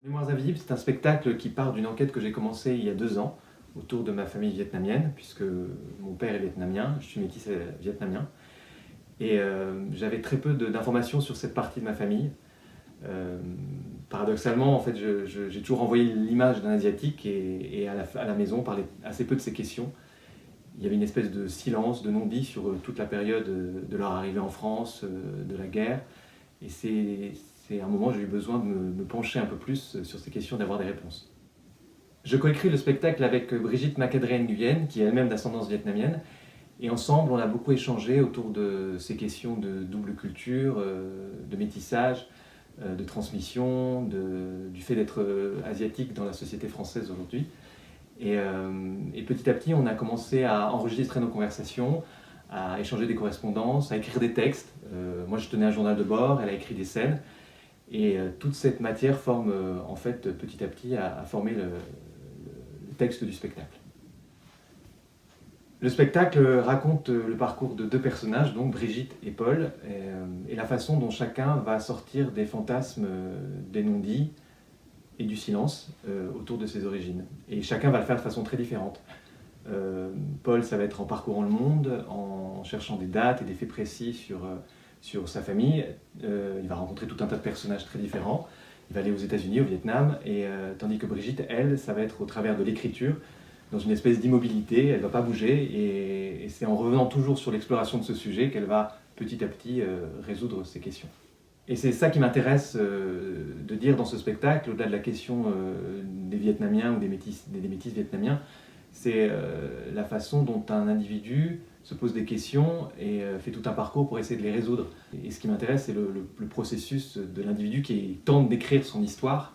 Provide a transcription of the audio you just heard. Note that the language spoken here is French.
Mémoires invisibles, c'est un spectacle qui part d'une enquête que j'ai commencée il y a 2 ans autour de ma famille vietnamienne, puisque mon père est vietnamien, je suis métis vietnamien. Et j'avais très peu d'informations sur cette partie de ma famille. Euh, Paradoxalement, en fait, j'ai toujours envoyé l'image d'un Asiatique et à la maison, on parlait assez peu de ces questions. Il y avait une espèce de silence, de non-dit sur toute la période de leur arrivée en France, de la guerre. Et c'est un moment où j'ai eu besoin de me pencher un peu plus sur ces questions, d'avoir des réponses. Je coécris le spectacle avec Brigitte Macadrien Nguyen, qui est elle-même d'ascendance vietnamienne, et ensemble on a beaucoup échangé autour de ces questions de double culture, de métissage, de transmission, du fait d'être asiatique dans la société française aujourd'hui. Et petit à petit on a commencé à enregistrer nos conversations, à échanger des correspondances, à écrire des textes. Moi je tenais un journal de bord, elle a écrit des scènes. Et toute cette matière forme, en fait, petit à petit, à former le texte du spectacle. Le spectacle raconte le parcours de deux personnages, donc Brigitte et Paul, et la façon dont chacun va sortir des fantasmes, des non-dits et du silence autour de ses origines. Et chacun va le faire de façon très différente. Paul, ça va être en parcourant le monde, en cherchant des dates et des faits précis sur sa famille. Il va rencontrer tout un tas de personnages très différents. Il va aller aux États-Unis, au Vietnam, et tandis que Brigitte, elle, ça va être au travers de l'écriture, dans une espèce d'immobilité, elle ne va pas bouger, et c'est en revenant toujours sur l'exploration de ce sujet qu'elle va petit à petit résoudre ces questions. Et c'est ça qui m'intéresse de dire dans ce spectacle, au-delà de la question des Vietnamiens ou des métis vietnamiens, c'est la façon dont un individu se pose des questions et fait tout un parcours pour essayer de les résoudre. Et ce qui m'intéresse, c'est le processus de l'individu qui tente d'écrire son histoire